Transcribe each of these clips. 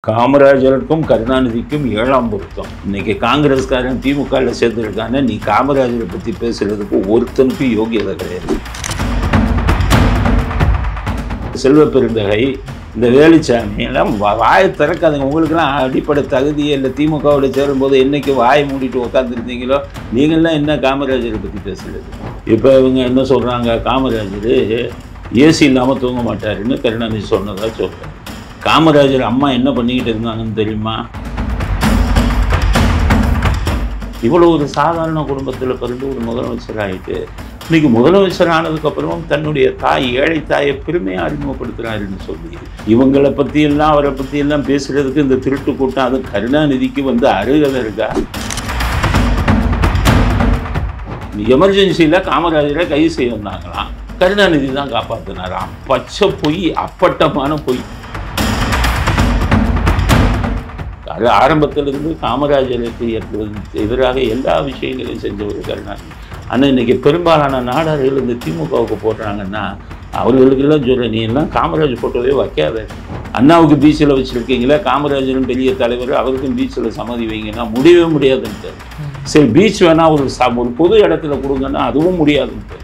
காமராஜருக்கும் கருணாநிதிக்கும் 7ஆம் பொருத்தம். இன்னைக்கு காங்கிரஸ்காரன் திமுகவில் சேர்ந்துருக்காங்க. நீ காமராஜரை பற்றி பேசுறதுக்கு ஒருத்தனுக்கும் யோகியதை கிடையாது. செல்வ பெருந்தகை, இந்த வேலுச்சாமி எல்லாம் வாயை திறக்காதுங்க. உங்களுக்கெல்லாம் அடிப்படை தகுதியே இல்லை. திமுகவோட சேரும்போது என்னைக்கு வாயை மூடிட்டு உட்காந்துருந்தீங்களோ நீங்கள்லாம் என்ன காமராஜரை பற்றி பேசுறது? இப்போ இவங்க என்ன சொல்கிறாங்க, காமராஜர் ஏசி இல்லாமல் தூங்க மாட்டாருன்னு கருணாநிதி சொன்னதாக சொல்கிறேன். காமராஜர் அம்மா என்ன பண்ணிக்கிட்டு இருந்தாங்கன்னு தெரியுமா? இவ்வளோ ஒரு சாதாரண குடும்பத்தில் பிறந்து ஒரு முதலமைச்சர் ஆகிட்டு இன்னைக்கு முதலமைச்சர் ஆனதுக்கப்புறமும் தன்னுடைய தாய், ஏழை தாயை பெருமையாக அறிமுகப்படுத்துகிறாருன்னு சொல்லி இவங்களை பற்றியெல்லாம் அவரை பற்றியெல்லாம் பேசுகிறதுக்கு இந்த திருட்டு கூட்டம், அது கருணாநிதிக்கு அருகதை இருக்கா? எமர்ஜென்சியில் காமராஜரை கைது செய்ய வந்தாங்களாம், கருணாநிதி தான் காப்பாற்றினாராம். பச்சை பொய், அப்பட்டமான பொய். அது ஆரம்பத்திலிருந்து காமராஜருக்கு எதிராக எல்லா விஷயங்களையும் செஞ்சவர் கருணாநிதி. ஆனால் இன்றைக்கி பெரும்பாலான நாடார்கள் இந்த திமுகவுக்கு போடுறாங்கன்னா அவர்களுக்கெல்லாம் சொல்கிறேன், நீ எல்லாம் காமராஜர் போட்டோவே வைக்காத. அண்ணாவுக்கு பீச்சில் வச்சுருக்கீங்களா, காமராஜரும் பெரிய தலைவர், அவருக்கும் பீச்சில் சமாதி வைங்கன்னா முடியவே முடியாதுன்ட்டு. சரி, பீச் வேணால் ஒரு பொது இடத்துல கொடுங்கன்னா அதுவும் முடியாதுன்ட்டு.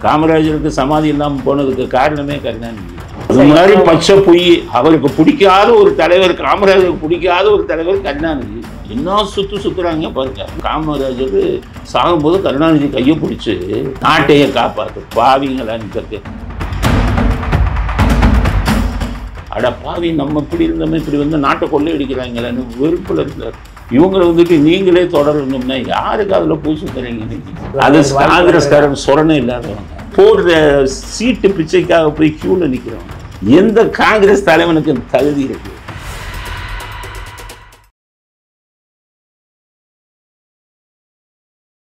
காமராஜருக்கு சமாதி இல்லாமல் போனதுக்கு காரணமே கருணாநிதி. அது மாதிரி பச்சை பொய். அவருக்கு பிடிக்காத ஒரு தலைவர், காமராஜருக்கு பிடிக்காத ஒரு தலைவர் கருணாநிதி. என்ன சுற்றுறாங்க பாருங்க. காமராஜர் சாகும்போது கருணாநிதி கையை பிடிச்சி நாட்டையே காப்பாற்று பாவிங்களான்னு கேட்க. அட பாவி, நம்ம இப்படி இருந்தோமே, இப்படி நாட்டை கொள்ளையடிக்கிறாங்களான்னு வெறுப்பில் இருந்தார். இவங்களை நீங்களே தொடரணும்னா யாருக்கு அதில் பூசி தரீங்க? இன்னைக்கு அது காங்கிரஸ்காரன் சொரணை இல்லாதவங்க, போடுற சீட்டு பிச்சைக்காக போய் கியூவில் நிற்கிறவங்க. எந்த காங்கிரஸ் தலைவனுக்கு தகுதி இருக்கு?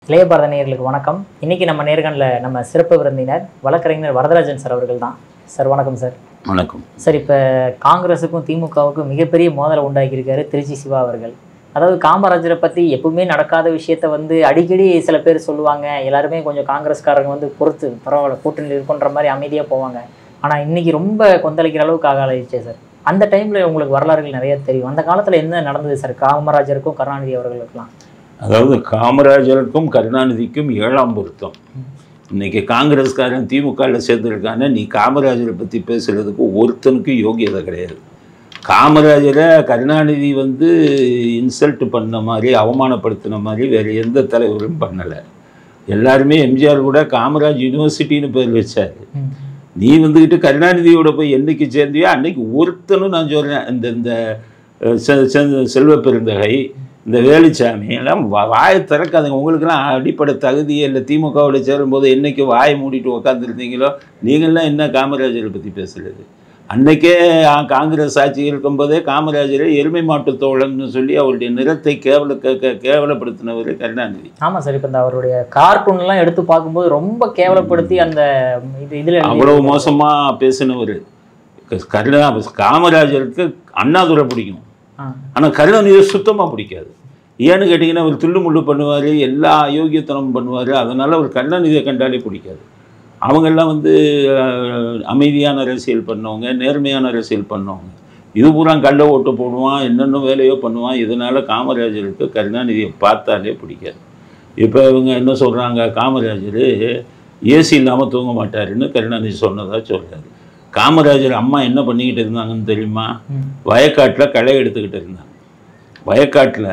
இளைய பாரத நேயர்களுக்கு வணக்கம். இன்னைக்கு நம்ம நேர்காணலில் நம்ம சிறப்பு விருந்தினர் வழக்கறிஞர் வரதராஜன் சார் அவர்கள் தான். சார் வணக்கம் சார். வணக்கம் சார். இப்போ காங்கிரஸுக்கும் திமுகவுக்கும் மிகப்பெரிய மோதலை உண்டாக்கியிருக்காரு திருச்சி சிவா அவர்கள். அதாவது காமராஜரை பற்றி எப்பவுமே நடக்காத விஷயத்த அடிக்கடி சில பேர் சொல்லுவாங்க. எல்லாருமே கொஞ்சம் காங்கிரஸ்காரங்க பொறுத்து பரவாயில்ல கூட்டணியில் இருக்குன்ற மாதிரி அமைதியாக போவாங்க. ஆனால் இன்றைக்கி ரொம்ப கொந்தளிக்கிற அளவுக்கு ஆகிடுச்சே சார். அந்த டைமில் உங்களுக்கு வரலாறுகள் நிறைய தெரியும். அந்த காலத்தில் என்ன நடந்தது சார் காமராஜருக்கும் கருணாநிதி அவர்களுக்கெல்லாம்? அதாவது காமராஜருக்கும் கருணாநிதிக்கும் 7ஆம் பொருத்தம். இன்னைக்கு காங்கிரஸ்காரன் திமுகவில் சேர்ந்துருக்காங்க. நீ காமராஜரை பற்றி பேசுகிறதுக்கு ஒருத்தனுக்கும் யோகியதை கிடையாது. காமராஜரை கருணாநிதி இன்சல்ட் பண்ண மாதிரி, அவமானப்படுத்தின மாதிரி வேறு எந்த தலைவரும் பண்ணலை. எல்லாருமே எம்ஜிஆர் கூட காமராஜ் யூனிவர்சிட்டின்னு பேர் வச்சார். நீ கருணாநிதியோட போய் என்னைக்கு சேர்ந்தியோ அன்னைக்கு ஒருத்தனும், நான் சொல்கிறேன், இந்த செல்வ பெருந்தகை, இந்த வேலுச்சாமி எல்லாம் வாயை திறக்காதுங்க. உங்களுக்கெல்லாம் அடிப்படை தகுதியே இல்லை. திமுகவோட சேரும்போது என்னைக்கு வாயை மூடிட்டு உட்காந்துருந்தீங்களோ நீங்கள்லாம் என்ன காமராஜரை பற்றி பேசுகிறது? அன்னைக்கே காங்கிரஸ் ஆட்சி இருக்கும்போதே காமராஜரை எருமை மாட்டு தோழன்னு சொல்லி அவருடைய நிறத்தை கேவலப்படுத்தினவர் கருணாநிதி. ஆமாம் சார். இப்போ அவருடைய கார்ட்டூன்லாம் எடுத்து பார்க்கும்போது ரொம்ப கேவலப்படுத்தி அந்த இதில் அவ்வளவு மோசமாக பேசினவர். காமராஜருக்கு அண்ணாதுரை பிடிக்கும், ஆனால் கருணாநிதியை சுத்தமாக பிடிக்காது. ஏன்னு கேட்டிங்கன்னா அவர் துள்ளு முள்ளு பண்ணுவார், எல்லா அயோக்கியத்தனமும் பண்ணுவார். அதனால் அவர் கருணாநிதியை கண்டாலே பிடிக்காது. அவங்கெல்லாம் அமைதியான அரசியல் பண்ணவங்க, நேர்மையான அரசியல் பண்ணவங்க. இது பூரா கள்ள ஓட்டு போடுவான், என்னென்ன வேலையோ பண்ணுவான். இதனால் காமராஜருக்கு கருணாநிதியை பார்த்தாலே பிடிக்காது. இப்போ இவங்க என்ன சொல்கிறாங்க, காமராஜர் ஏசி இல்லாமல் தூங்க மாட்டாருன்னு கருணாநிதி சொன்னதாக சொல்கிறாரு. காமராஜர் அம்மா என்ன பண்ணிக்கிட்டு இருந்தாங்கன்னு தெரியுமா? வயக்காட்டில் களை எடுத்துக்கிட்டு இருந்தாங்க. வயக்காட்டில்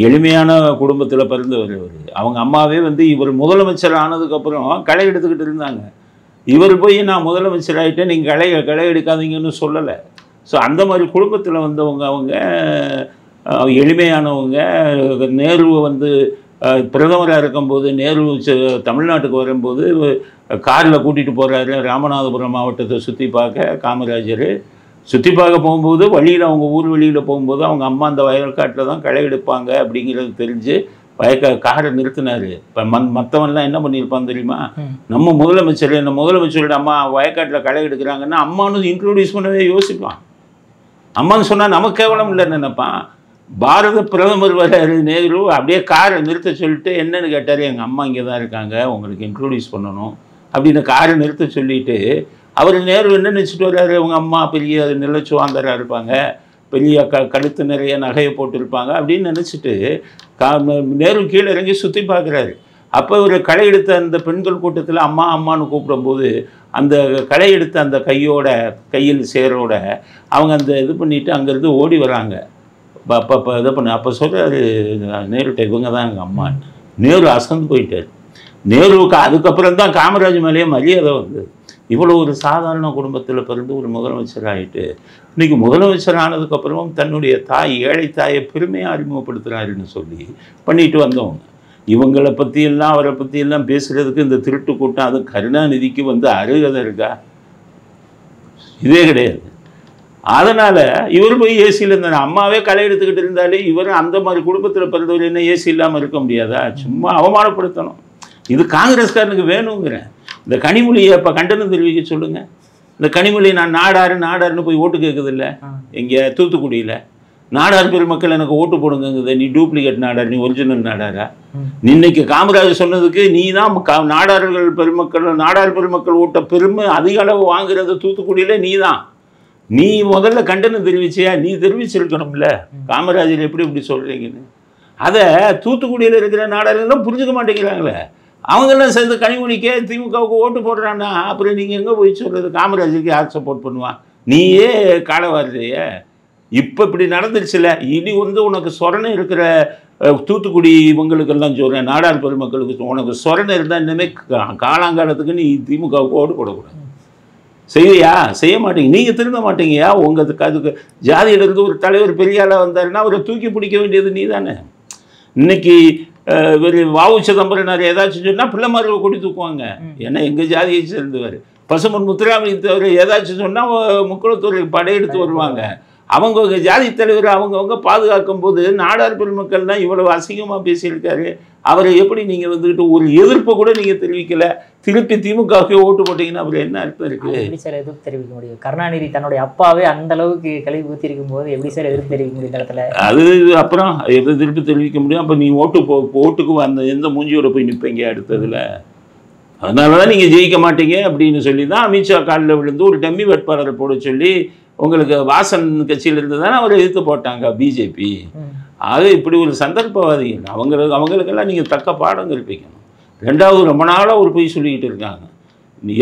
எளிமையான குடும்பத்தில் பிறந்தவர் இவர். அவங்க அம்மாவே இவர் முதலமைச்சர் ஆனதுக்கப்புறம் களை எடுத்துக்கிட்டு இருந்தாங்க. இவர் போய் நான் முதலமைச்சர் ஆகிட்டேன், நீங்கள் களை எடுக்காதீங்கன்னு சொல்லலை. ஸோ அந்த மாதிரி குடும்பத்தில் வந்தவங்க, அவங்க எளிமையானவங்க. நேரு பிரதமராக இருக்கும்போது, நேரு தமிழ்நாட்டுக்கு வரும்போது காரில் கூட்டிகிட்டு போகிறாரு ராமநாதபுரம் மாவட்டத்தை சுற்றி பார்க்க. காமராஜர் சுற்றி பார்க்க போகும்போது வழியில், அவங்க ஊர் வெளியில் போகும்போது அவங்க அம்மா அந்த வயல்காட்டில் தான் களை எடுப்பாங்க அப்படிங்கிறது தெரிஞ்சு காரை நிறுத்தினார். இப்போ மற்றவன்லாம் என்ன பண்ணியிருப்பான் தெரியுமா? நம்ம முதலமைச்சரோட அம்மா வயக்காட்டில் களை எடுக்கிறாங்கன்னா அம்மானு இன்ட்ரோடியூஸ் பண்ணவே யோசிப்பான். அம்மான்னு சொன்னால் நமக்கு கேவலம் இல்லைன்னு நினைப்பான். பாரத பிரதமர் வராரு நேரு, அப்படியே காரை நிறுத்த சொல்லிட்டு என்னன்னு கேட்டார், எங்கள் அம்மா இங்கே தான் இருக்காங்க, உங்களுக்கு இன்ட்ரோடியூஸ் பண்ணணும் அப்படின்னு காரை நிறுத்த சொல்லிவிட்டு அவர் நேரு என்ன நினச்சிட்டு வர்றாரு, அவங்க அம்மா பெரிய நிலச்சுவாந்தராக இருப்பாங்க, பெரிய கழுத்து நிறைய நகையை போட்டிருப்பாங்க அப்படின்னு நினச்சிட்டு நேரு கீழே இறங்கி சுற்றி பார்க்குறாரு. அப்போ ஒரு களை எடுத்த அந்த பெண்கள் கூட்டத்தில் அம்மா அம்மானு கூப்பிடும்போது அந்த களை எடுத்த அந்த கையில் சேரோட அவங்க அந்த இது பண்ணிவிட்டு அங்கேருந்து ஓடி வராங்க. அப்போ இதை பண்ண அப்போ சொல்கிறாரு நேருட்ட, இவங்க தான் எங்கள் அம்மா. நேரு அசந்து போயிட்டார். நேருவுக்கு அதுக்கப்புறம் தான் காமராஜ் மேலேயே மரியாதை வந்தது. இவ்வளோ ஒரு சாதாரண குடும்பத்தில் பிறந்து ஒரு முதலமைச்சர் ஆகிட்டு இன்றைக்கி முதலமைச்சர் ஆனதுக்கப்புறமும் தன்னுடைய ஏழை தாயை பெருமையாக அறிமுகப்படுத்துகிறாருன்னு சொல்லி பண்ணிட்டு வந்தவங்க. இவங்களை பற்றியெல்லாம் அவரை பற்றியெல்லாம் பேசுகிறதுக்கு இந்த திருட்டு கூட்டம் அது கருணாநிதிக்கு வந்து அருகதை இருக்கா? இதே கிடையாது. அதனால் இவர் போய் ஏசியில் இருந்தார். அம்மாவே களை எடுத்துக்கிட்டு இருந்தாலே இவர் அந்த மாதிரி குடும்பத்தில் பிறந்தவர் என்ன ஏசி இல்லாமல் இருக்க முடியாதா? சும்மா அவமானப்படுத்தணும். இது காங்கிரஸ்காரனுக்கு வேணுங்கிறேன். இந்த கனிமொழியை இப்போ கண்டனம் தெரிவிக்க சொல்லுங்கள். இந்த கனிமொழி நான் நாடாருன்னு போய் ஓட்டு கேட்குதில்ல இங்கே தூத்துக்குடியில். நாடார் பெருமக்கள் எனக்கு ஓட்டு போடுங்குது. நீ டூப்ளிகேட் நாடார், நீ ஒரிஜினல் நாடாரா? இன்னைக்கு காமராஜர் சொன்னதுக்கு நீ தான் நாடார் பெருமக்கள் ஓட்ட பெருமை அதிக அளவு வாங்குறது தூத்துக்குடியில் நீ தான். நீ முதல்ல கண்டனம் தெரிவிச்சியா? நீ தெரிவிச்சிருக்கணும்ல காமராஜர் எப்படி இப்படி சொல்கிறீங்கன்னு. அதை தூத்துக்குடியில் இருக்கிற நாடார்கள்லாம் புரிஞ்சுக்க மாட்டேங்கிறாங்களே. அவங்கெல்லாம் சேர்ந்து கனிமொழிக்கே திமுகவுக்கு ஓட்டு போடுறான்னா அப்புறம் நீங்கள் எங்கே போய் சொல்கிறது? காமராஜருக்கு யார் சப்போர்ட் பண்ணுவான்? நீயே காலவாரிதைய. இப்போ இப்படி நடந்துருச்சுல. இனி வந்து உனக்கு சொரணை இருக்கிற தூத்துக்குடி இவங்களுக்கெல்லாம் சொல்கிறேன், நாடார் பெருமக்களுக்கு உனக்கு சொரணை இருந்தால் இனிமேல் காலாங்காலத்துக்கு நீ திமுகவுக்கு ஓட்டு போடக்கூடாது. செய்யா? செய்ய மாட்டீங்க. நீங்கள் திருந்த மாட்டீங்கயா? உங்களுக்கு அதுக்கு ஜாதியிலிருந்து ஒரு தலைவர் பெரிய ஆளாக வந்தாருன்னா அவரை தூக்கி பிடிக்க வேண்டியது நீ தானே. இன்னைக்கு வாவு சிதம்பரனார் ஏதாச்சும் சொன்னால் பிள்ளைமார்கள் கொடி தூக்குவாங்க. ஏன்னா எங்கள் ஜாதியை சேர்ந்தவர். பசுமன் முத்துராமலிங்க தவிர ஏதாச்சும் சொன்னால் முக்குளத்தூர் படையெடுத்து வருவாங்க. அவங்க ஜாதி தலைவர் அவங்கவுங்க பாதுகாக்கும் போது நாடார் பெருமக்கள்லாம் இவ்வளவு அசிங்கமாக பேசியிருக்காரு. அவரை எப்படி நீங்கள் வந்துக்கிட்டு ஒரு எதிர்ப்பை கூட நீங்கள் தெரிவிக்கலை, திருப்பி திமுகவுக்கு ஓட்டு போட்டிங்கன்னா அப்புறம் என்ன அர்த்தம் இருக்குது? எப்படி சார் எதிர்ப்பு தெரிவிக்க முடியும்? கருணாநிதி தன்னுடைய அப்பாவே அந்த அளவுக்கு கழிவு ஊற்றிருக்கும் போது எப்படி சார் எதிர்ப்பு தெரிவிக்க முடியும் இடத்துல? அது அப்புறம் எதிர்ப்பு தெரிவிக்க முடியும். அப்போ நீ ஓட்டுக்கு அந்த எந்த மூஞ்சியோட போய் நிற்பீங்க அடுத்ததில்? அதனால தான் நீங்கள் ஜெயிக்க மாட்டீங்க அப்படின்னு சொல்லி தான் அமித்ஷா காலில் விழுந்து ஒரு டம்மி வேட்பாளரை போட சொல்லி உங்களுக்கு வாசன் கட்சியிலிருந்து தானே அவர் எதிர்த்து போட்டாங்க பிஜேபி. ஆக இப்படி ஒரு சந்தர்ப்பவாதிகள் அவங்களுக்கெல்லாம் நீங்கள் தக்க பாடம் கற்பிக்கணும். ரெண்டாவது, ரொம்ப நாளாக ஒரு பொய் சொல்லிக்கிட்டு இருக்காங்க.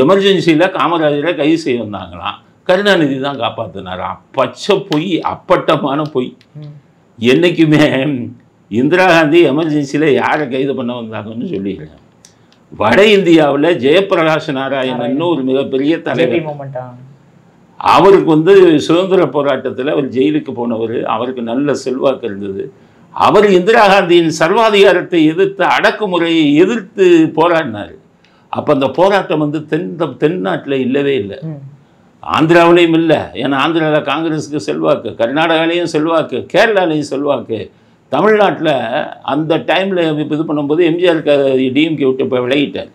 எமர்ஜென்சியில் காமராஜரை கைது செய்ய வந்தாங்களாம், கருணாநிதி தான் காப்பாற்றினாராம். பச்சை பொய், அப்பட்டமான பொய். என்றைக்குமே இந்திரா காந்தி எமர்ஜென்சியில் யாரை கைது பண்ண வந்தாங்கன்னு சொல்லிடுறேன். வட இந்தியாவில் ஜெயபிரகாஷ் நாராயணன் ஒரு மிகப்பெரிய தலைவர். அவருக்கு வந்து சுதந்திர போராட்டத்தில் அவர் ஜெயிலுக்கு போனவர். அவருக்கு நல்ல செல்வாக்கு இருந்தது. அவர் இந்திரா காந்தியின் சர்வாதிகாரத்தை எதிர்த்து, அடக்குமுறையை எதிர்த்து போராடினார். அப்போ அந்த போராட்டம் வந்து தென்னாட்டில் இல்லவே இல்லை, ஆந்திராவிலையும் இல்லை. ஏன்னா ஆந்திராவில் காங்கிரஸுக்கு செல்வாக்கு, கர்நாடகாலேயும் செல்வாக்கு, கேரளாலேயும் செல்வாக்கு. தமிழ்நாட்டில் அந்த டைமில் இது பண்ணும்போது எம்ஜிஆர் டிஎம்கே விட்டு இப்போ விலகிட்டார்.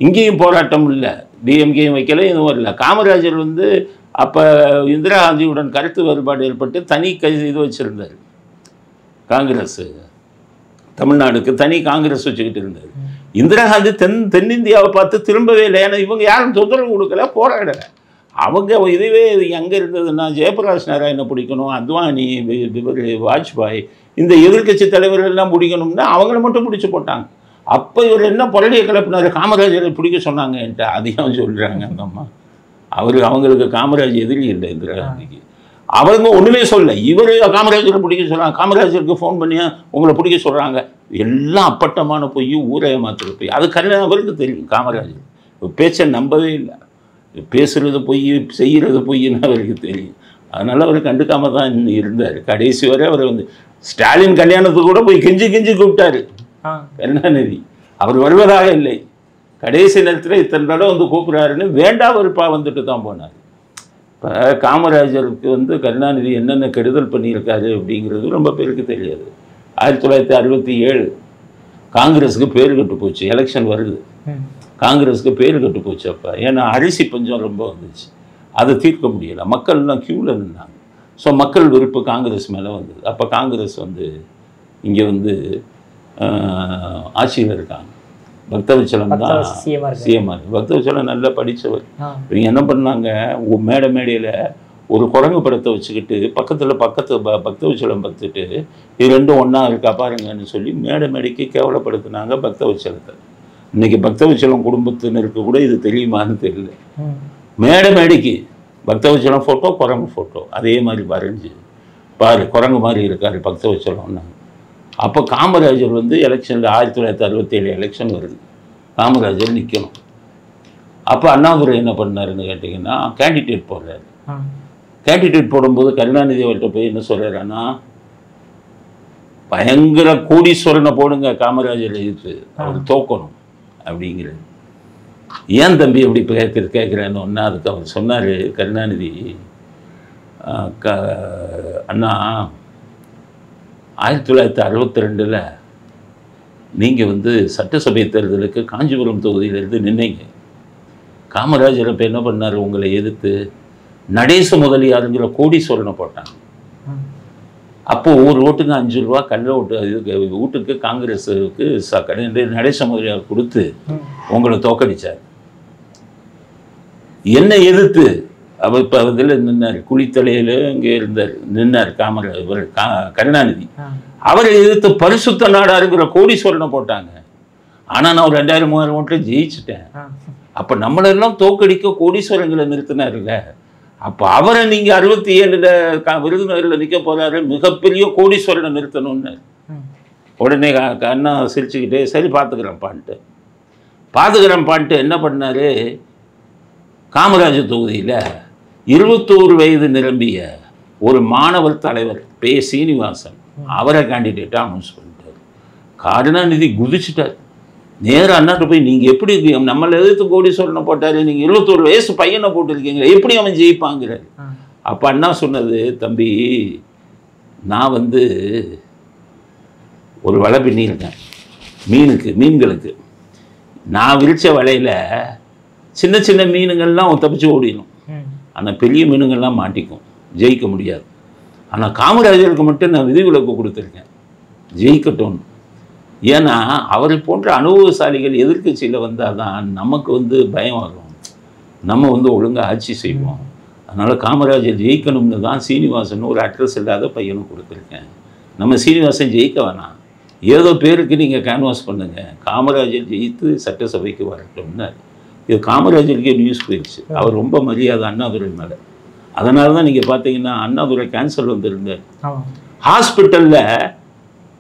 இங்கேயும் போராட்டம் இல்லை, டிஎம்கேயும் வைக்கல, எதுவும் இல்லை. காமராஜர் வந்து அப்போ இந்திரா காந்தியுடன் கருத்து வேறுபாடு ஏற்பட்டு தனி இது வச்சுருந்தார். காங்கிரஸ் தமிழ்நாடுக்கு தனி காங்கிரஸ் வச்சுக்கிட்டு இருந்தார். இந்திரா காந்தி தென்னிந்தியாவை பார்த்து திரும்பவே இல்லை. ஏன்னா இவங்க யாரும் தொந்தரவு கொடுக்கல, போராடலை. அவங்க இதுவே எங்கே இருந்ததுன்னா ஜெயபிரகாஷ் நாராயணனை பிடிக்கணும், அத்வானி, வாஜ்பாய், இந்த எதிர்கட்சி தலைவர்கள்லாம் பிடிக்கணும்னா அவங்கள மட்டும் பிடிச்சி போட்டாங்க. அப்போ இவர் என்ன பொருளியை கிளப்பினார்? காமராஜரை பிடிக்க சொன்னாங்க என்கிட்ட. அதையும் சொல்கிறாங்க அந்த அம்மா. அவங்களுக்கு காமராஜ் எதிரி இல்லை இந்திரா காந்திக்கு. அவங்க ஒன்றுமே சொல்ல, இவர் காமராஜரை பிடிக்க சொல்கிறாங்க. காமராஜருக்கு ஃபோன் பண்ணி உங்களை பிடிக்க சொல்கிறாங்க. எல்லாம் அப்பட்டமான போய் ஊரை ஏமாத்துற போய். அது அவருக்கு தெரியும். காமராஜர் பேச்சை நம்பவே இல்லை. பேசுகிறது பொய், செய்கிறது பொய்ன்னு அவருக்கு தெரியும். அதனால் அவர் கண்டுக்காம தான் இருந்தார் கடைசி வரை. அவர் வந்து ஸ்டாலின் கல்யாணத்துக்கு கூட போய் கெஞ்சி கூப்பிட்டாரு கருணாநிதி. அவர் வருவதாக இல்லை. கடைசி நேரத்தில் இத்தனை தடவை வந்து கூப்பிட்றாருன்னு வேண்டாம் வெறுப்பா வந்துட்டு தான் போனார். இப்போ காமராஜருக்கு வந்து கருணாநிதி என்னென்ன கெடுதல் பண்ணியிருக்காரு அப்படிங்கிறது ரொம்ப பேருக்கு தெரியாது. 1967 காங்கிரஸுக்கு பேர் கெட்டு போச்சு. எலெக்ஷன் வருது, காங்கிரஸுக்கு பேர் கெட்டு போச்சு. அப்போ ஏன்னா அரிசி பஞ்சம் ரொம்ப வந்துச்சு, அதை தீர்க்க முடியலை. மக்கள்லாம் க்யூவில் நின்னாங்க. ஸோ மக்கள் வெறுப்பு காங்கிரஸ் மேலே வந்தது. அப்போ காங்கிரஸ் வந்து இங்கே வந்து ஆட்சியில் இருக்காங்க. பக்தவச்சலம் தான் சிஎம்ஆர். பக்தவச்சலம் நல்லா படித்தவர். இவங்க என்ன பண்ணாங்க, மேடையில் ஒரு குரங்கு படத்தை வச்சுக்கிட்டு பக்கத்தில் பக்தவச்சலம் பார்த்துட்டு இது ரெண்டும் ஒன்றா இருக்கா பாருங்கன்னு சொல்லி மேடைக்கு கேவலப்படுத்தினாங்க பக்தவச்சலத்தை. இன்னைக்கு பக்தவச்சலம் குடும்பத்தினருக்கு கூட இது தெரியுமான்னு தெரியல. மேடைக்கு பக்தவச்சலம் ஃபோட்டோ, குரங்கு ஃபோட்டோ அதே மாதிரி வரைஞ்சி பாரு குரங்கு மாதிரி இருக்காரு பக்தவச்சலம்னா. அப்போ காமராஜர் வந்து எலெக்ஷனில் 1967 எலெக்ஷன் வருது, காமராஜர் நிற்கணும். அப்போ அண்ணாதுரை என்ன பண்ணாருன்னு கேட்டிங்கன்னா கேண்டிடேட் போடுறாரு. கேண்டிடேட் போடும்போது கருணாநிதி அவர்கிட்ட போய் என்ன சொல்கிறாருன்னா, பயங்கர கோடீஸ்வரனை போடுங்க காமராஜர் எதிர்த்து, அவர் தோக்கணும் அப்படிங்கிறது. ஏன் தம்பி எப்படி கேட்குறேன்னு ஒன்றா அதுக்கு அவர் சொன்னார் கருணாநிதி, அண்ணா 1962 நீங்கள் வந்து சட்டசபை தேர்தலுக்கு காஞ்சிபுரம் தொகுதியிலிருந்து நின்னீங்க. காமராஜர் இப்போ என்ன பண்ணார், உங்களை எதிர்த்து நடேச முதலியாருங்கிற கோடீஸ்வரனை போட்டாங்க. அப்போது ஒரு ஓட்டுக்கு 5 ரூபா கள்ள ஓட்டு இதுக்கு வீட்டுக்கு காங்கிரஸுக்கு நடேச முதலியார் கொடுத்து உங்களை தோக்கடிச்சார். என்னை எதிர்த்து அவர் இப்போ இதில் நின்னார், குளித்தலையில் இங்கே இருந்தார், நின்னார் கருணாநிதி. அவரை எதிர்த்து பரிசுத்த நாடாருங்கிற கோடீஸ்வரனை போட்டாங்க. ஆனால் நான் ஒரு 2000-3000 ஓட்டில் ஜெயிச்சிட்டேன். அப்போ நம்மளெல்லாம் தோக்கடிக்க கோடீஸ்வரங்களை நிறுத்தினார்ல. அப்போ அவரை நீங்கள் 67 விருதுநகரில் நிற்க போகிறாரு, மிகப்பெரிய கோடீஸ்வரனை நிறுத்தணும்னு. உடனே அண்ணா சிரிச்சுக்கிட்டே சரி பார்த்துக்கிறேன்ப்பான்ட்டு என்ன பண்ணார், காமராஜர் தொகுதியில் 21 வயது நிரம்பிய ஒரு மாணவர் தலைவர் பே சீனிவாசன் அவரை கேண்டிடேட்டாக அனௌன்ஸ் பண்ணிட்டார். கருணாநிதி குதிச்சுட்டார். நேராக அண்ணாட்ட போய் நீங்கள் எப்படி நம்மளை எதிர்த்து கோடீஸ்வரனை போட்டார், நீங்கள் 21 வயசு பையனை போட்டிருக்கீங்க, எப்படி அவன் ஜெயிப்பாங்கிறார். அப்போ அண்ணா சொன்னது, தம்பி நான் வந்து ஒரு வலை பின்னியிருக்கேன் மீன்களுக்கு. நான் விரிச்ச வலையில் சின்ன சின்ன மீனுங்கள்லாம் தப்பிச்சு ஓடிடும், ஆனால் பெரிய மீனுங்கள்லாம் மாட்டிக்கும், ஜெயிக்க முடியாது. ஆனால் காமராஜருக்கு மட்டும் நான் விதிவிலக்கு கொடுத்துருக்கேன், ஜெயிக்கட்டும்னு. ஏன்னா அவரை போன்ற அனுபவசாலிகள் எதிர்க்கட்சியில் வந்தால் தான் நமக்கு வந்து பயம் வரும், நம்ம வந்து ஒழுங்காக ஆட்சி செய்வோம். அதனால் காமராஜர் ஜெயிக்கணும்னு தான் சீனிவாசன் ஒரு அட்ரஸ் இல்லாத பையனும் கொடுத்துருக்கேன். நம்ம சீனிவாசன் ஜெயிக்க வேணாம், ஏதோ பேருக்கு நீங்கள் கேன்வாஸ் பண்ணுங்கள், காமராஜர் ஜெயித்து சட்டசபைக்கு வரட்டும்னு. இது காமராஜருக்கே நியூஸ் போயிடுச்சு. அவர் ரொம்ப மரியாதை அண்ணாதுரை மேலே. அதனால தான் நீங்கள் பார்த்தீங்கன்னா அண்ணாதுரை கேன்சர் வந்திருந்தார். ஹாஸ்பிட்டலில்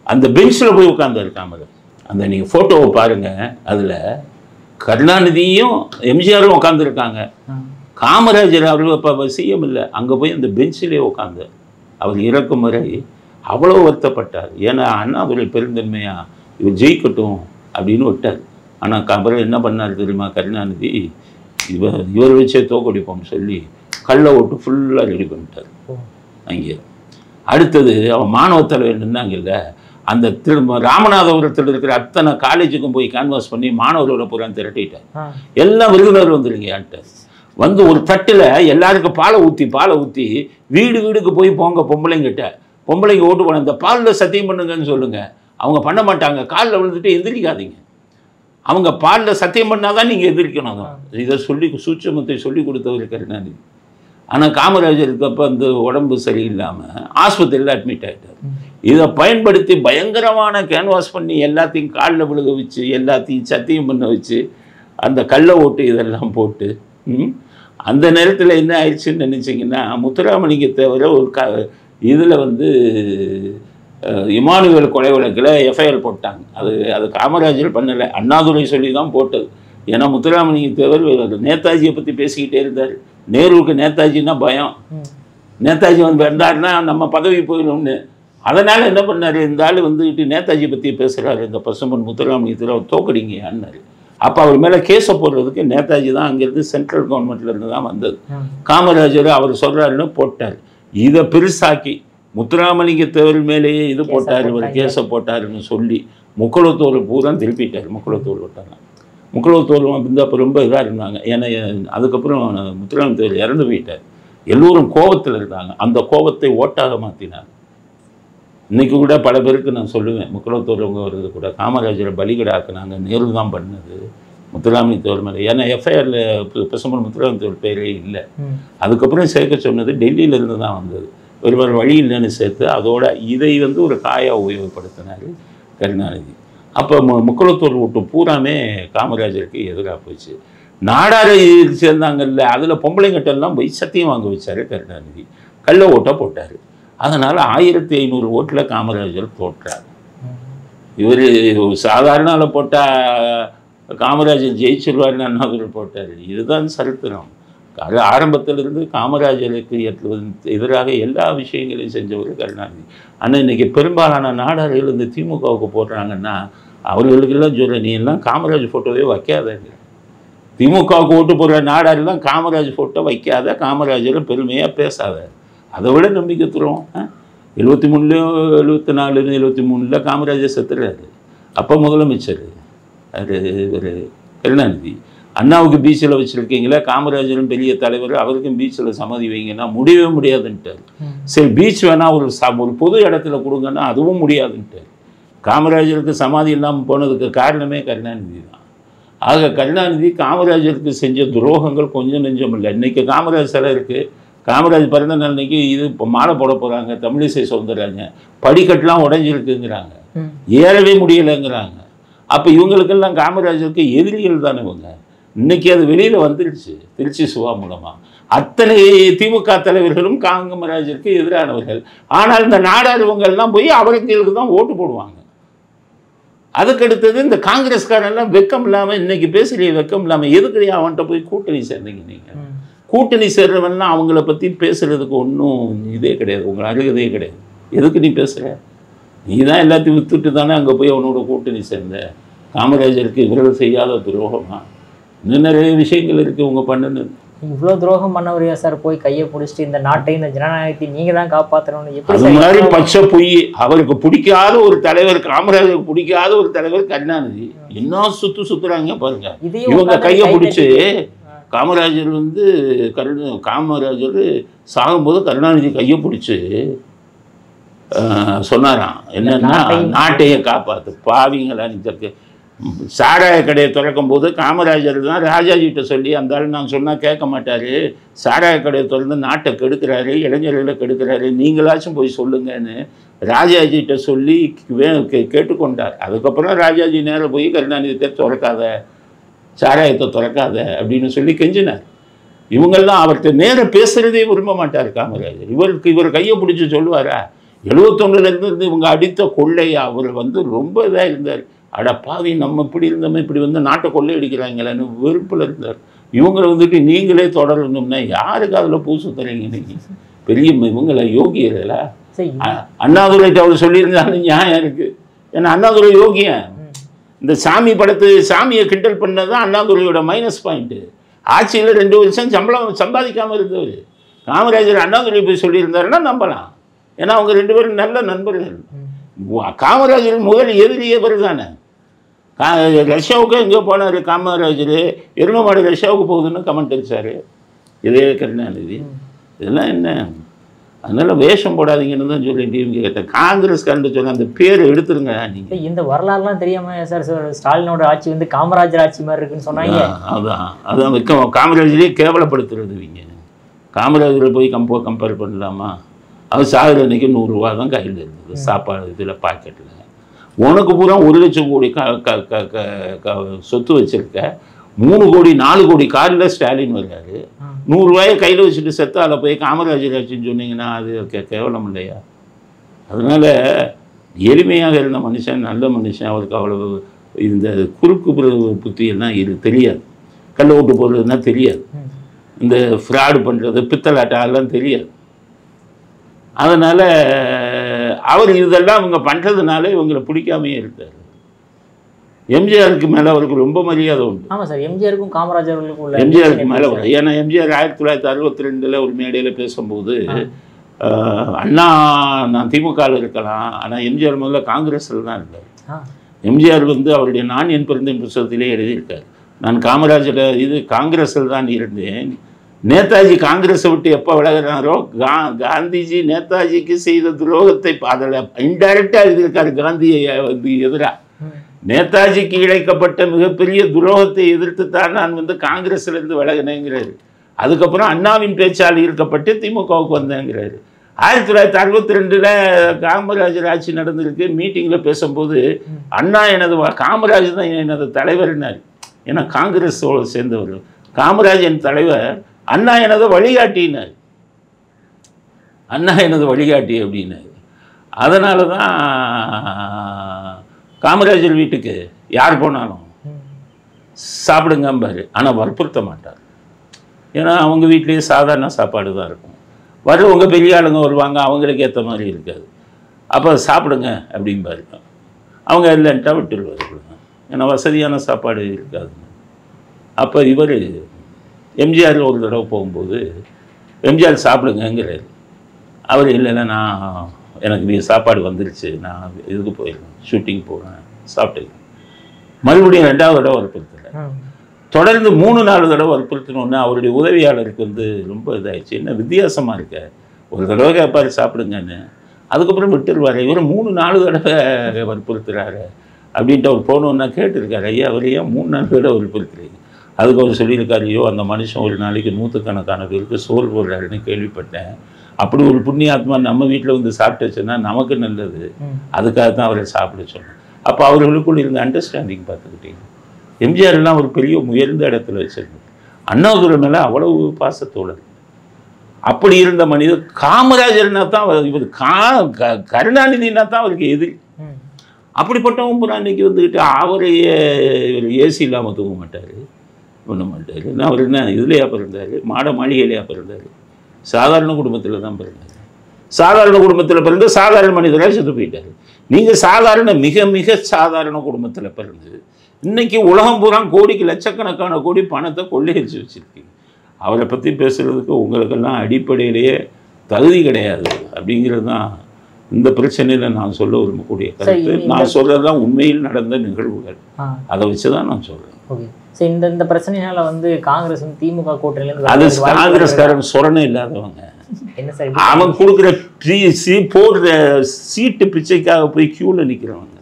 அந்த பெஞ்சில் போய் உட்கார்ந்தாரு காமராஜர். அந்த நீங்கள் ஃபோட்டோவை பாருங்கள், அதில் கருணாநிதியும் எம்ஜிஆரும் உட்காந்துருக்காங்க. காமராஜர் அவர்கள் இப்போ சிஎம் இல்லை, அங்கே போய் அந்த பெஞ்சிலே உட்காந்தார். அவர் இறக்கும் வரை அவ்வளோ வருத்தப்பட்டார். ஏன்னா அண்ணாதுரை பெருந்தன்மையாக இவர் ஜெயிக்கட்டும் அப்படின்னு விட்டார். ஆனால் அப்புறம் என்ன பண்ணார் தெரியுமா, கருணாநிதி இவர் வச்சே தோக்கடிப்போம்னு சொல்லி கள்ள ஓட்டு ஃபுல்லாக ரெடி பண்ணிட்டார் அங்கே. அடுத்தது அவன் மாணவ தலைவர் நின்னாங்கல்ல, அந்த ராமநாதபுரத்தில் இருக்கிற அத்தனை காலேஜுக்கும் போய் கேன்வாஸ் பண்ணி மாணவரோட பூரா திரட்டிட்டார். எல்லாம் விருதுநகர் வந்துருங்க வந்து ஒரு தட்டில் எல்லாருக்கும் பாலை ஊற்றி வீடுக்கு போய் போங்க பொம்பளைங்க ஓட்டு போன இந்த பாலில் சத்தியம் பண்ணுங்கன்னு சொல்லுங்கள். அவங்க பண்ண மாட்டாங்க, காலில் விழுந்துட்டு எந்திரிக்காதீங்க. அவங்க பாலில் சத்தியம் பண்ணால் தான் நீங்கள் எதிர்க்கணும். இதை சூட்சமத்தை சொல்லி கொடுத்தவர் கருணாநிதி. ஆனால் காமராஜருக்கு அப்போ அந்த உடம்பு சரியில்லாமல் ஆஸ்பத்திரியில் அட்மிட் ஆகிட்டார். இதை பயன்படுத்தி பயங்கரமான கேன்வாஸ் பண்ணி எல்லாத்தையும் காலில் விழுக வச்சு எல்லாத்தையும் சத்தியம் பண்ண வச்சு அந்த கள்ள ஓட்டு இதெல்லாம் போட்டு அந்த நேரத்தில் என்ன ஆயிடுச்சுன்னு நினச்சிங்கன்னா, முத்துராமலிங்க தவிர ஒரு இதில் வந்து இமானுவேல் கொலை வழக்கில் எஃப்ஐஆர் போட்டாங்க. அது காமராஜர் பண்ணலை, அண்ணாதுரை சொல்லி தான் போட்டது. ஏன்னா முத்துராமலிங்க தேவர் நேதாஜியை பற்றி பேசிக்கிட்டே இருந்தார். நேருவுக்கு நேதாஜின்னா பயம், நேதாஜி வந்து இருந்தாருன்னா நம்ம பதவி போயிடும்னு. அதனால் என்ன பண்ணார், இந்த ஆள் வந்துட்டு நேதாஜி பற்றி பேசுகிறாரு, இந்த பசும்பன் முத்துராமலிங்க தேவர் தோக்கடிங்கன்னாரு. அப்போ அவர் மேலே கேஸை போடுறதுக்கு நேதாஜி தான் அங்கேருந்து சென்ட்ரல் கவர்மெண்ட்லேருந்து தான் வந்தது. காமராஜர் அவர் சொல்கிறாருன்னு போட்டார். இதை பெருசாக்கி முத்துராமலிங்க தேவர் மேலேயே இது போட்டார், இவர் கேஸை போட்டாருன்னு சொல்லி முக்குளத்தோர் பூரா திருப்பிட்டார். முக்குளத்தோர் விட்டாங்க. முக்குளத்தோர் வந்து அப்போ ரொம்ப இதாக இருந்தாங்க. ஏன்னா அதுக்கப்புறம் முத்துராமலிங்க தேவர் இறந்து போயிட்டார். எல்லோரும் கோபத்தில் இருந்தாங்க. அந்த கோபத்தை ஓட்டாக மாற்றினார். இன்றைக்கி கூட பல பேருக்கு நான் சொல்லுவேன், முக்குளத்தோர் வருது கூட காமராஜரை பலிகடாக்குனாங்க, நேரு தான் பண்ணது. முத்துராமலிங்க தேவர் மேலே. ஏன்னா எஃப்ஐஆரில் பெசம்பர் முத்துராமலிங்க தேவர் பேரே இல்லை. அதுக்கப்புறம் சேர்க்க சொன்னது டெல்லியிலேருந்து தான் வந்தது. ஒரு வழி இல்லைன்னு சேர்த்து அதோட இதை வந்து ஒரு காயாக உபயோகப்படுத்தினார் கருணாநிதி. அப்போ முக்குளத்தூர் விட்டு பூராமே காமராஜருக்கு எதிராக போச்சு. நாடாரை சேர்ந்தாங்கல்ல, அதில் பொம்பளைங்கட்டெல்லாம் போய் சத்தியம் வாங்க வச்சார் கருணாநிதி. கள்ள ஓட்டை போட்டார். அதனால் 1500 ஓட்டில் காமராஜர் தோற்றார். இவர் சாதாரண போட்டால் காமராஜர் ஜெயிச்சிருவார்னு அண்ணாதுரை போட்டார். இதுதான் சரித்திரம். அது ஆரம்பத்திலிருந்து காமராஜருக்கு எதிராக எல்லா விஷயங்களையும் செஞ்சவர் கருணாநிதி. ஆனால் இன்றைக்கி பெரும்பாலான நாடார்கள் இந்த திமுகவுக்கு போடுறாங்கன்னா அவர்களுக்கெல்லாம் சொல்ல, நீ எல்லாம் காமராஜ் ஃபோட்டோவே வைக்காதங்க. திமுகவுக்கு ஓட்டு போடுற நாடாரெல்லாம் காமராஜ் ஃபோட்டோ வைக்காத, காமராஜரை பெருமையாக பேசாத. அதை விட நம்பிக்கை தரும். 73 74 73 காமராஜர் செத்துறாரு. அப்போ முதலமைச்சர் அது ஒரு கருணாநிதி. அண்ணாவுக்கு பீச்சில் வச்சுருக்கீங்களா, காமராஜரும் பெரிய தலைவர், அவருக்கும் பீச்சில் சமாதி வைங்கன்னா முடியவே முடியாதுன்ட்டார். சரி பீச் வேணால் ஒரு பொது இடத்துல கொடுங்கன்னா அதுவும் முடியாதுன்ட்டார். காமராஜருக்கு சமாதி இல்லாமல் போனதுக்கு காரணமே கருணாநிதி தான். ஆக கருணாநிதி காமராஜருக்கு செஞ்ச துரோகங்கள் கொஞ்சம் நெஞ்சம் இல்லை. இன்றைக்கி காமராஜ் சிலை இருக்குது. காமராஜ் பிறந்த நாள் அன்னைக்கு இது இப்போ மாலை போட போகிறாங்க, தமிழிசை சௌந்தரராஜன். படிக்கட்டுலாம் உடஞ்சிருக்குங்கிறாங்க, ஏறவே முடியலைங்கிறாங்க. அப்போ இவங்களுக்கெல்லாம் காமராஜருக்கு எதிரிகள் தானே இவங்க. இன்னைக்கு அது வெளியில் வந்துடுச்சு திருச்சி சிவா மூலமாக. அத்தனை திமுக தலைவர்களும் காமராஜருக்கு எதிரானவர்கள். ஆனால் இந்த நாடாளுவங்கள்லாம் போய் அவர்களுக்கு தான் ஓட்டு போடுவாங்க. அதுக்கடுத்தது இந்த காங்கிரஸ்காரெல்லாம் வெக்கம் இல்லாமல் இன்னைக்கு பேசுகிற வெக்கம் இல்லாமல் எதுக்கு அவன்கிட்ட போய் கூட்டணி சேர்ந்தீங்க? நீங்கள் கூட்டணி சேர்றவன்லாம் அவங்கள பற்றி பேசுகிறதுக்கு ஒன்றும் இதே கிடையாது, உங்கள் அருகதையே கிடையாது. எதுக்கு நீ பேசுகிற? நீ தான் எல்லாத்தையும் வித்துட்டு தானே அங்கே போய் அவனோட கூட்டணி சேர்ந்த. காமராஜருக்கு இவர்கள் செய்யாத துரோகமா? இன்னும் நிறைய விஷயங்கள் இருக்குது உங்கள் பண்ணுன்னு. இவ்வளோ துரோகம் பண்ணவரையா சார் போய் கையை பிடிச்சிட்டு இந்த நாட்டை இந்த ஜனநாயகத்தை நீங்கள் தான் காப்பாற்றணும்னு எப்படி? அது மாதிரி பச்சை பொய். அவருக்கு பிடிக்காத ஒரு தலைவர், காமராஜருக்கு பிடிக்காத ஒரு தலைவர் கருணாநிதி. என்ன சுற்றுறாங்க பாருங்க. இவங்க கையை பிடிச்சி காமராஜர் வந்து காமராஜர் சாகும்போது கருணாநிதி கையை பிடிச்சி சொன்னாராம், என்னன்னா நாட்டையே காப்பாற்று பாவிங்களா. நீ சாராய கடையை திறக்கும் போது காமராஜர் தான் ராஜாஜிகிட்ட சொல்லி, அந்த ஆள் நான் சொன்னால் கேட்க மாட்டார், சாராய கடையை திறந்து நாட்டை கெடுக்கிறாரு, இளைஞர்களை கெடுக்கிறாரு, நீங்களாச்சும் போய் சொல்லுங்கன்னு ராஜாஜிகிட்ட சொல்லி கேட்டுக்கொண்டார். அதுக்கப்புறம் ராஜாஜி நேரம் போய் கருணாநிதியை திறக்காத, சாராயத்தை திறக்காத அப்படின்னு சொல்லி கெஞ்சினார். இவங்கெல்லாம் அவர்கிட்ட நேரம் பேசுகிறதே விரும்ப மாட்டார் காமராஜர். இவர் கையை பிடிச்சி சொல்லுவாரா? 71லேருந்து இவங்க அடித்த கொள்ளை அவர் வந்து ரொம்ப இதாக இருந்தார். அட பாவி, நம்ம இப்படி இருந்தோமே, இப்படி வந்து நாட்டை கொள்ளையடிக்கிறாங்களேன்னு வெறுப்பில் இருந்தார். இவங்களை வந்துட்டு நீங்களே தொடரணும்னா யாருக்கு அதில் பூசு தரீங்க? நீங்கள் பெரிய இவங்கள யோகியர்களா? அண்ணாதுரைட்டு அவர் சொல்லியிருந்தாலும் நியாயம் இருக்குது. ஏன்னா அண்ணாதுரை யோகியன். இந்த சாமி படத்து சாமியை கிண்டல் பண்ணது தான் அண்ணாதுரையோட மைனஸ் பாயிண்ட்டு. ஆட்சியில் 2 வருஷம் சம்பாதிக்காமல் இருந்தவர். காமராஜர் அண்ணாதுரை போய் சொல்லியிருந்தாருன்னா நம்பலாம். ஏன்னா அவங்க 2 பேரும் நல்ல நண்பர்கள். காமராஜர் முதல் எதிரியவர் தானே. ரஷ்யாவுக்கு எங்கே போனார் காமராஜர்? எருமமாடு ரஷ்யாவுக்கு போகுதுன்னு கமெண்ட் அடிச்சார் இதே கருணாநிதி. இதெல்லாம் என்ன? அதனால் வேஷம் போடாதீங்கன்னு தான் சொல்லி டிஎம்கே கேட்டேன். காங்கிரஸ் கண்டு சொன்ன அந்த பேர் எடுத்துருங்க. நீங்கள் இந்த வரலாறுலாம் தெரியாமல் சார் ஸ்டாலினோட ஆட்சி வந்து காமராஜர் ஆட்சி மாதிரி இருக்குன்னு சொன்னாங்க. அதான் காமராஜரே கேவலப்படுத்துறது. இவங்க காமராஜரை போய் கம்பேர் பண்ணலாமா? அது சாகுற அன்றைக்கி 100 ரூபா தான் கையில் இருந்தது சாப்பாடு இதில் பாக்கெட்டில். உனக்கு பூரா 1 லட்சம் கோடி சொத்து வச்சுருக்க, 3 கோடி 4 கோடி காரில் ஸ்டாலின் வர்றாரு. 100 ரூபாயை கையில் வச்சுட்டு செத்து அதில் போய் காமராஜர் ஆட்சின்னு சொன்னீங்கன்னா அது கேவலம் இல்லையா? அதனால் எளிமையாக இருந்த மனுஷன், நல்ல மனுஷன். அவருக்கு அவ்வளவு இந்த குறுக்கு புத்தியெல்லாம் தெரியாது. கள்ள ஓட்டு போடுறதுன்னா தெரியாது. இந்த ஃப்ராடு பண்ணுறது, பித்தலாட்டம் அதெல்லாம் தெரியாது. அதனால் அவர் இதெல்லாம் இவங்க பண்ணுறதுனால இவங்களை பிடிக்காமையே இருக்கார். எம்ஜிஆருக்கு மேலே அவருக்கு ரொம்ப மரியாதை உண்டு. ஆமாம் சார், எம்ஜிஆருக்கும் காமராஜர்களுக்கும் எம்ஜிஆருக்கு மேலே வரும். ஏன்னா எம்ஜிஆர் 1962 ஒரு மேடையில் பேசும்போது, அண்ணா நான் திமுகவில் இருக்கலாம், ஆனால் எம்ஜிஆர் முதல்ல காங்கிரஸில் தான் இருந்தார். எம்ஜிஆர் வந்து அவருடைய நான் என் பிறந்தேன் புத்தகத்திலே எழுதியிருக்கார், நான் காங்கிரஸில் தான் இருந்தேன். நேதாஜி காங்கிரஸை விட்டு எப்போ விலகிறாரோ, காந்திஜி நேதாஜிக்கு செய்த துரோகத்தை அதில் இன்டைரக்டாக எழுதியிருக்காரு காந்தியை வந்து எதிராக. நேதாஜிக்கு இழைக்கப்பட்ட மிகப்பெரிய துரோகத்தை எதிர்த்து தான் நான் வந்து காங்கிரஸ்லேருந்து விலகினேங்கிறாரு. அதுக்கப்புறம் அண்ணாவின் பேச்சால் ஈர்க்கப்பட்டு திமுகவுக்கு வந்தேங்கிறாரு. 1962 காமராஜர் ஆட்சி நடந்திருக்கு. மீட்டிங்கில் பேசும்போது அண்ணா காமராஜ் தான் எனது தலைவர்னார். ஏன்னா காங்கிரஸோடு சேர்ந்தவர். காமராஜ் என் தலைவர், அண்ணா எனது வழிகாட்டினார். அண்ணா எனது வழிகாட்டி அப்படின்னாரு. அதனால தான் காமராஜர் வீட்டுக்கு யார் போனாலும் சாப்பிடுங்கம்பாரு, ஆனால் வற்புறுத்த மாட்டார். ஏன்னா அவங்க வீட்லேயே சாதாரண சாப்பாடு தான் இருக்கும். வர்றவங்க பெரிய ஆளுங்க வருவாங்க, அவங்களுக்கு ஏற்ற மாதிரி இருக்காது. அப்போ சாப்பிடுங்க அப்படிம்பாரு. அவங்க இல்லைன்ட்டா விட்டுருவார். ஏன்னா வசதியான சாப்பாடு இருக்காது. அப்போ இவர் எம்ஜிஆர் ஒரு தடவை போகும்போது எம்ஜிஆர் சாப்பிடுங்கங்கிறாரு. அவர் இல்லைன்னா எனக்கு சாப்பாடு வந்துருச்சு, நான் இதுக்கு போயிடுறேன், ஷூட்டிங் போகிறேன், சாப்பிட்டுக்கிறேன். மறுபடியும் 2வது தடவை வற்புறுத்தலை. தொடர்ந்து 3-4 தடவை வற்புறுத்தணுன்னா அவருடைய உதவியாளருக்கு வந்து ரொம்ப இதாகிடுச்சு. என்ன வித்தியாசமாக இருக்க, ஒரு தடவை கேட்பாரு சாப்பிடுங்கன்னு, அதுக்கப்புறம் விட்டுருவார். இவர் 3-4 தடவை வற்புறுத்துறாரு அப்படின்ட்டு அவர் போகணுன்னா கேட்டிருக்காரு. ஐயா அவர் ஏன் 3-4 தடவை வற்புறுத்துறீங்க? அதுக்கு அவர் சொல்லியிருக்காரு, ஐயோ அந்த மனுஷன் ஒரு நாளைக்கு 100கணக்கான பேருக்கு சோறு போடுறாருன்னு கேள்விப்பட்டேன். அப்படி ஒரு புண்ணியாத்மா நம்ம வீட்டில் வந்து சாப்பிட்டு வச்சுன்னா நமக்கு நல்லது, அதுக்காக தான் அவரை சாப்பிட சொன்னேன். அப்போ அவர்களுக்குள்ள இருந்த அண்டர்ஸ்டாண்டிங் பார்த்துக்கிட்டீங்க. எம்ஜிஆர்லாம் ஒரு பெரிய உயர்ந்த இடத்துல வச்சிருந்தது. அண்ணாதுரை மேலே அவ்வளவு பாசத்தோழர். அப்படி இருந்த மனிதர் காமராஜர்னா தான் இவர் கருணாநிதினா தான் அவருக்கு எதிரி. அப்படிப்பட்டவங்க அன்னைக்கு வந்துக்கிட்டு அவரையே இவர் ஏசி இல்லாமல் தூங்க மாட்டார், பண்ண மாட்டார். அவர் என்ன இதுலையா பிறந்தார், மாட மாளிகையிலையா பிறந்தார்? சாதாரண குடும்பத்தில் தான் பிறந்தார். சாதாரண குடும்பத்தில் பிறந்து சாதாரண மனிதராக செத்து போயிட்டார். நீங்கள் சாதாரண மிக மிக சாதாரண குடும்பத்தில் பிறந்து இன்றைக்கி உலகம் பூரா கோடிக்கு லட்சக்கணக்கான கோடி பணத்தை கொள்ளையடிச்சு வச்சுருக்கீங்க. அவரை பற்றி பேசுகிறதுக்கு உங்களுக்கெல்லாம் அடிப்படையிலேயே தகுதி கிடையாது அப்படிங்கிறது தான் இந்த பிரச்சனையில் நான் சொல்ல விரும்பக்கூடிய கருத்து. நான் சொல்கிறது தான் உண்மையில் நடந்த நிகழ்வுகள், அதை வச்சு தான் நான் சொல்கிறேன். இந்த பிரச்சனையால வந்து காங்கிரஸ் திமுக கூட்டணியில அது காங்கிரஸ்காரன் சொரணை இல்லாதவங்க. அவன் கொடுக்குற போடுற சீட்டு பிச்சைக்காக போய் கியூவில் நிற்கிறவங்க.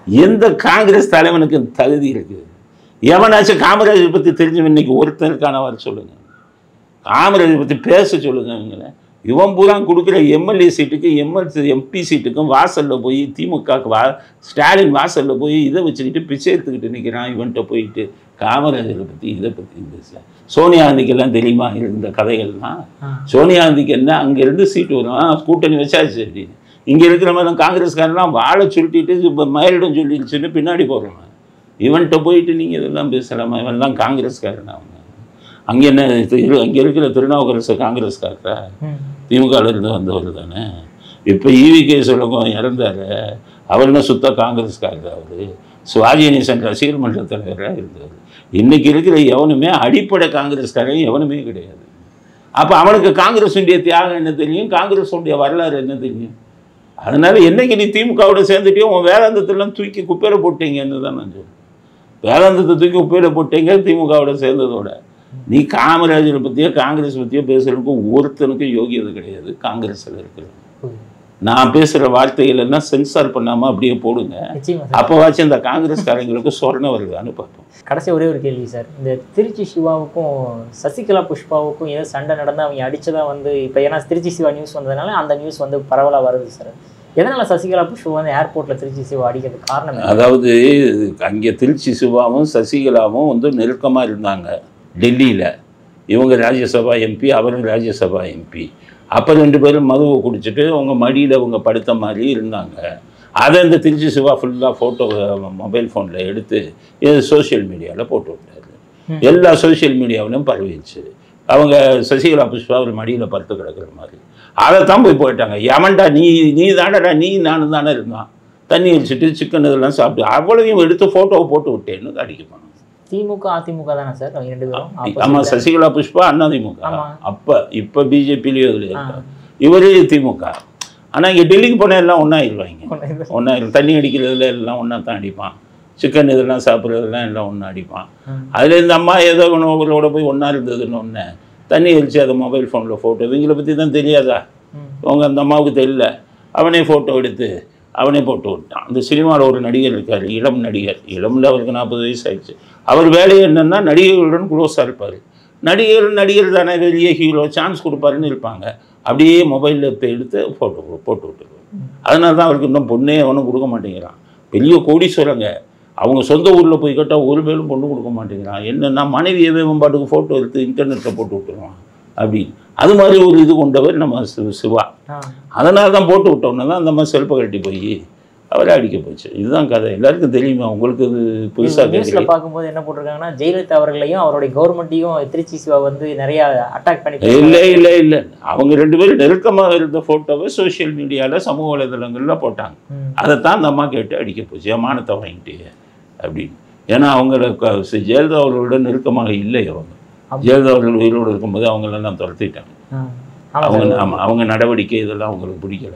எந்த காங்கிரஸ் தலைவனுக்கு தகுதி இருக்குது? எவனாச்சும் காமராஜர் பற்றி தெரிஞ்சவன் இன்னைக்கு ஒருத்தருக்கான வர சொல்லுங்க, காமராஜர் பற்றி பேச சொல்லுங்க. இவங்களை இவன் பூரா கொடுக்குற எம்எல்ஏ சீட்டுக்கு எம்பி சீட்டுக்கும் வாசலில் போய் திமுக ஸ்டாலின் வாசலில் போய் இதை வச்சுக்கிட்டு பிச்சை எடுத்துக்கிட்டு நிற்கிறான். இவன்கிட்ட போயிட்டு காமராஜரை பற்றி இதை பற்றி பேச. சோனியா காந்திக்கெல்லாம் தெரியுமா இருந்த கதைகள்லாம்? சோனியா காந்திக்கு என்ன அங்கேருந்து சீட்டு வரும், கூட்டணி வச்சாச்சு அப்படின்னு. இங்கே இருக்கிற மாதிரி காங்கிரஸ்காரெலாம் வாழை சுருட்டிட்டு இப்போ மயிலிடம் சொல்லிடுச்சுன்னு பின்னாடி போகிறோம். இவன்கிட்ட போயிட்டு நீங்கள் இதெல்லாம் பேசலாமா? இவன்லாம் காங்கிரஸ்காரன். அவங்க அங்கே என்ன அங்கே இருக்கிற திருநாவுக்கரசு காங்கிரஸ்காரரா? திமுகலேருந்து வந்தவர் தானே. இப்போ ஈவிகே சொல்லுங்க இறந்தார், அவர் என்ன சுத்த காங்கிரஸ்காரர்? அவர் சிவாஜி கணேசன் ரசிகர் மன்ற தலைவராக இருந்தவர். இன்றைக்கி இருக்கிற எவனுமே அடிப்படை காங்கிரஸ்காரன் எவனுமே கிடையாது. அப்போ அவனுக்கு காங்கிரஸுடைய தியாகம் என்ன தெரியும், காங்கிரஸுடைய வரலாறு என்ன தெரியும்? அதனால் என்றைக்கு நீ திமுகவோட சேர்ந்துட்டியோ உன் வேதாந்தத்தெல்லாம் தூக்கி குப்பையில் போட்டீங்கன்னு தான் நான் சொல்லுவேன். வேதாந்தத்தை தூக்கி குப்பையில் போட்டீங்க திமுகவோட சேர்ந்ததோட. நீ காமராஜரை பற்றியோ காங்கிரஸ் பற்றியோ பேசுகிறதுக்கும் ஒருத்தனுக்கும் யோகியது கிடையாது காங்கிரஸில் இருக்கிறது. நான் பேசுகிற வார்த்தைகள் எல்லாம் சென்சார் பண்ணாமல் அப்படியே போடுங்க, அப்போவாச்சும் இந்த காங்கிரஸ்காரங்களுக்கு சொரணை வருதான்னு பார்ப்போம். கடைசி ஒரே ஒரு கேள்வி சார், இந்த திருச்சி சிவாவுக்கும் சசிகலா புஷ்பாவுக்கும் ஏதோ சண்டை நடந்து அவங்க அடிச்சதா வந்து இப்போ ஏன்னா திருச்சி சிவா நியூஸ் வந்ததுனால அந்த நியூஸ் வந்து பரவலாக வருது சார். எதனால சசிகலா புஷ்பா வந்து ஏர்போர்ட்டில் திருச்சி சிவா அடிக்கிறதுக்கு காரணம்? அதாவது அங்கே திருச்சி சிவாவும் சசிகலாவும் வந்து நெருக்கமாக இருந்தாங்க டெல்லியில். இவங்க ராஜ்யசபா எம்பி, அவரும் ராஜ்யசபா எம்பி. அப்போ 2 பேரும் மதுவை குடிச்சிட்டு அவங்க மடியில் அவங்க படுத்த மாதிரி இருந்தாங்க. அதை இந்த திருச்சி சிவா ஃபுல்லாக ஃபோட்டோ மொபைல் ஃபோனில் எடுத்து சோஷியல் மீடியாவில் போட்டு விட்டார். எல்லா சோஷியல் மீடியாவிலும் பரவிடுச்சு. அவங்க சசிகலா புஷ்பா ஒரு மடியில் படுத்து கிடக்கிற மாதிரி. அதை தான் போயிட்டாங்க. எவன்டா நீ தானடா, நீ நானும் தானே இருந்தான், தண்ணி அடிச்சுட்டு சிக்கன் இதெல்லாம் சாப்பிட்டு அவ்வளவையும் எடுத்து ஃபோட்டோவை போட்டு விட்டேன்னு அடிக்கணும். திமுக அதிமுக தானே சார் 2 பேரும்? ஆமாம், சசிகலா புஷ்பா அண்ணா திமுக. அப்போ இப்போ பிஜேபியிலேயே இதில் இருக்காங்க. இவரே திமுக. ஆனால் இங்கே டெல்லிக்கு போனால் எல்லாம் ஒன்றாயிருவாங்க. ஒன்றாயிரும். தண்ணி அடிக்கிறதுல எல்லாம் ஒன்றா தான் அடிப்பான். சிக்கன் இதெல்லாம் சாப்பிட்றதுலாம் எல்லாம் ஒன்றா அடிப்பான். அதில் இந்த அம்மா ஏதோ ஒருவரோட போய் ஒன்றா இருந்ததுன்னு ஒன்று தண்ணி அடித்து அதை மொபைல் ஃபோனில் ஃபோட்டோ. இவங்களை பற்றி தான் தெரியாதா? அவங்க அந்த அம்மாவுக்கு தெரியல. அவனே ஃபோட்டோ எடுத்து அவனே போட்டு விட்டான். அந்த சினிமாவில் ஒரு நடிகர் இருக்கார், இளம் நடிகர், இளம்ல அவருக்கு 40 வயசு ஆயிடுச்சு. அவர் வேலையை என்னென்னா நடிகர்களுடன் க்ளோஸாக இருப்பார். நடிகர் தானே, வெளியே ஹீரோ சான்ஸ் கொடுப்பாருன்னு இருப்பாங்க. அப்படியே மொபைலில் எடுத்து போட்டு விட்டுருவார். அதனால தான் அவருக்கு இன்னும் பொண்ணே அவனும் கொடுக்க மாட்டேங்கிறான். பெரிய கோடீஸ்வரங்க, அவங்க சொந்த ஊரில் போய் கேட்டால் ஒரு பேரும் பொண்ணு கொடுக்க மாட்டேங்கிறான். என்னென்னா மனைவியவே பாட்டுக்கு ஃபோட்டோ எடுத்து இன்டர்நெட்டில் போட்டு விட்டுருவான் அப்படின்னு. அது மாதிரி ஒரு இது கொண்டவர் நம்ம சிவா. அதனால தான் போட்டு விட்டோன்னே தான் அந்த மாதிரி செல்ப கட்டி போய் அவரே அடிக்க போச்சு. இதுதான் கதை. எல்லாருக்கும் தெரியுமா? உங்களுக்கு இது புதுசாக நியூஸ்ல பார்க்கும்போது என்ன போட்டிருக்காங்கன்னா, ஜெயலலிதா அவர்களையும் அவருடைய கவர்மெண்ட்டையும் திருச்சி சிவா வந்து நிறைய அட்டாக் பண்ணி இல்லை அவங்க 2 பேரும் நெருக்கமாக இருந்த ஃபோட்டோவை சோஷியல் மீடியாவில் சமூக வலைதளங்களில் போட்டாங்க. அதைத்தான் அந்த அம்மா கேட்டு அடிக்க போச்சு, மானத்தை வாங்கிட்டு அப்படின்னு. ஏன்னா அவங்க ஜெயலலிதா அவர்களோட நெருக்கமாக இல்லை. ஜெயலலிதா அவர்கள் உயிரோடு இருக்கும்போது அவங்களெல்லாம் துரத்திட்டாங்க. அவங்க நடவடிக்கை இதெல்லாம் அவங்களுக்கு பிடிக்கல,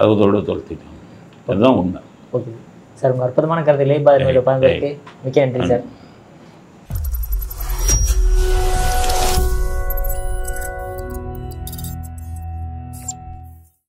அதோட துரத்திட்டாங்க. அதுதான் உண்மை. ஓகே சார், உங்கள் அற்புதமான கருத்துக்களை பாருங்கள். மிக்க நன்றி சார்.